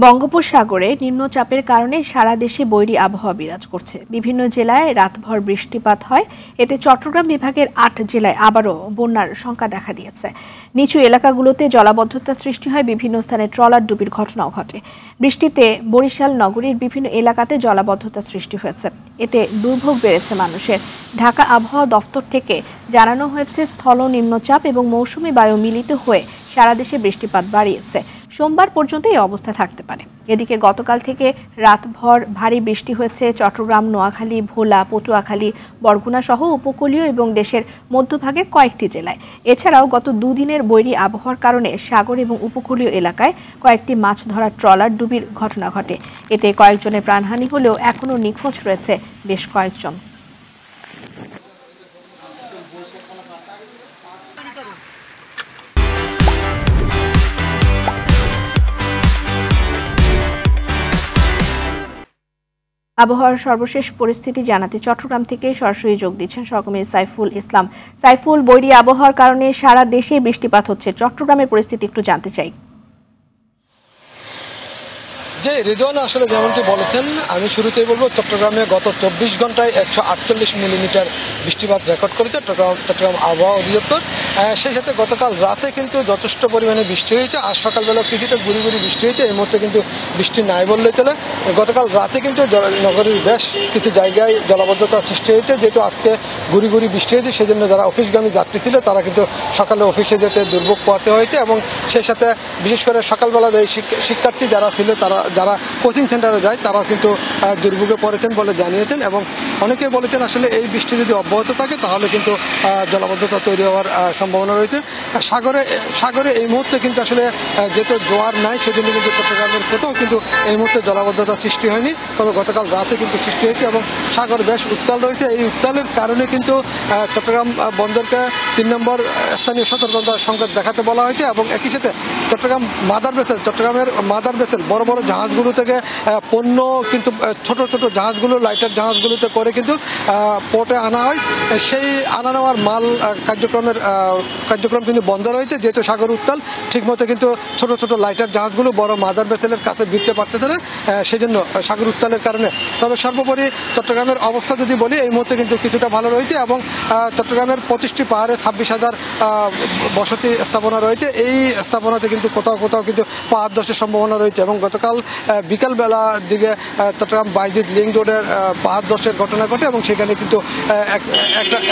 বঙ্গোপসাগরে নিম্নচাপের কারণে সারা দেশে বৈরী আবহাওয়া বিরাজ করছে। বিভিন্ন জেলায় রাতভর বৃষ্টিপাত হয়। এতে চট্টগ্রাম বিভাগের ৮ জেলায় আবারও বন্যার শঙ্কা দেখা দিয়েছে। নিচু এলাকাগুলোতে জলাবদ্ধতা সৃষ্টি হয়, বিভিন্ন স্থানে ট্রলার ডুবির ঘটনাও ঘটে। বৃষ্টিতে বরিশাল নগরীর বিভিন্ন এলাকাতে জলাবদ্ধতা সৃষ্টি হয়েছে। এতে দুর্ভোগ বেড়েছে মানুষের। ঢাকা আবহাওয়া দফতর থেকে জানানো হয়েছে, স্থল নিম্নচাপ এবং মৌসুমী বায়ু মিলিত হয়ে সারা দেশে বৃষ্টিপাত বাড়িয়েছে। সোমবার পর্যন্ত এই অবস্থা থাকতে পারে। এদিকে গতকাল থেকে রাতভর ভারী বৃষ্টি হয়েছে চট্টগ্রাম, নোয়াখালী, ভোলা, পটুয়াখালী, বরগুনা সহ উপকূলীয় এবং দেশের মধ্যভাগের কয়েকটি জেলায়। এছাড়াও গত দুদিনের বৈরী আবহাওয়ার কারণে সাগর এবং উপকূলীয় এলাকায় কয়েকটি মাছ ধরার ট্রলার ডুবির ঘটনা ঘটে। এতে কয়েকজনের প্রাণহানি হলেও এখনও নিখোঁজ রয়েছে বেশ কয়েকজন। আবহাওয়ার সর্বশেষ পরিস্থিতি জানাতে চট্টগ্রাম থেকে সরাসরি যোগ দিচ্ছেন সহকর্মী সাইফুল ইসলাম। সাইফুল, বৈরী আবহাওয়ার কারণে সারা দেশে বৃষ্টিপাত হচ্ছে, চট্টগ্রামের পরিস্থিতি একটু জানতে চাই। যে রিদওয়ান আসলে যেমনটি বলেছেন, আমি শুরুতেই বলবো চট্টগ্রামে গত 24 ঘন্টায় 148 মিলিমিটার বৃষ্টিপাত রেকর্ড করেছে চট্টগ্রাম আবহাওয়া অধিদপ্তর। সেই সাথে গতকাল রাতে কিন্তু যথেষ্ট পরিমাণে বৃষ্টি হয়েছে। আজ সকালবেলা কিছুটা গুড়ি বৃষ্টি হয়েছে। এই মুহূর্তে কিন্তু বৃষ্টি নাই বললেই চলে। গতকাল রাতে কিন্তু নগরীর বেশ কিছু জায়গায় জলাবদ্ধতার সৃষ্টি হয়েছে। যেহেতু আজকে গুড়ি বৃষ্টি হয়েছে, সেজন্য যারা অফিসগামী যাত্রী ছিল তারা কিন্তু সকালে অফিসে যেতে দুর্ভোগ পোহাতে হয়েছে। এবং সেই সাথে বিশেষ করে সকালবেলা যে শিক্ষার্থী যারা ছিল, যারা কোচিং সেন্টারে যায়, তারাও কিন্তু দুর্ভোগে পড়েছেন বলে জানিয়েছেন। এবং অনেকে বলেছেন আসলে এই বৃষ্টি যদি অব্যাহত থাকে তাহলে কিন্তু জলাবদ্ধতা তৈরি হওয়ার সম্ভাবনা রয়েছে। সাগরে এই মুহূর্তে কিন্তু আসলে যেহেতু জোয়ার নাই, সেজন্য কিন্তু চট্টগ্রামের কোথাও কিন্তু এই মুহূর্তে জলাবদ্ধতা সৃষ্টি হয়নি। তবে গতকাল রাতে কিন্তু সৃষ্টি হয়েছে এবং সাগর বেশ উত্তাল রয়েছে। এই উত্তালের কারণে কিন্তু চট্টগ্রাম বন্দরকে 3 নম্বর স্থানীয় সতর্কতার সংকেত দেখাতে বলা হয়েছে। এবং একই সাথে চট্টগ্রামের মাদার ভেসেল বড় বড় জাহাজগুলো থেকে পণ্য কিন্তু ছোট জাহাজগুলো, লাইটার জাহাজগুলোতে করে কিন্তু পোর্টে আনা হয়। সেই আনা নেওয়ার মাল কার্যক্রম কিন্তু বন্ধ রয়েছে। যেহেতু সাগর উত্তাল, ঠিকমতো কিন্তু ছোট লাইটার জাহাজগুলো বড় মাদার ভেসেলের কাছে ভিড়তে পারতেছে না, সেজন্য সাগর উত্তালের কারণে। তবে সর্বোপরি চট্টগ্রামের অবস্থা যদি বলি, এই মুহূর্তে কিন্তু কিছুটা ভালো রয়েছে। এবং চট্টগ্রামের 25টি পাহাড়ে 26,000 বসতি স্থাপনা রয়েছে। এই স্থাপনাতে কিন্তু কোথাও কিন্তু পাহাড় ধসের সম্ভাবনা রয়েছে। এবং গতকাল বিকালবেলার দিকে চট্টগ্রাম বাইজিদ লিঙ্ক রোডের পাহাড় ধসের ঘটনা ঘটে এবং সেখানে কিন্তু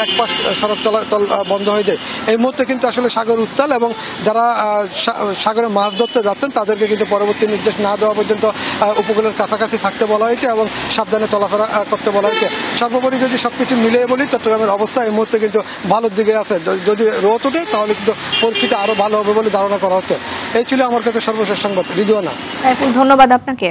এক পাশ সড়ক চলাচল বন্ধ হয়ে যায়। এই মুহূর্তে কিন্তু আসলে সাগর উত্তাল এবং যারা সাগরে মাছ ধরতে যাচ্ছেন তাদেরকে কিন্তু পরবর্তী নির্দেশ না দেওয়া পর্যন্ত উপকূলের কাছাকাছি থাকতে বলা হয়েছে এবং সাবধানে চলাফেরা করতে বলা হয়েছে। সর্বোপরি যদি সবকিছু মিলিয়ে বলি, চট্টগ্রামের অবস্থা এই মুহূর্তে কিন্তু ভালোর দিকে আছে। যদি রোদ ওঠে তাহলে কিন্তু পরিস্থিতি আরো ভালো হবে বলে ধারণা করা হচ্ছে। এই ছিল আমার কাছে সর্বশেষ সংবাদ। রিদওয়ানা, ধন্যবাদ আপনাকে।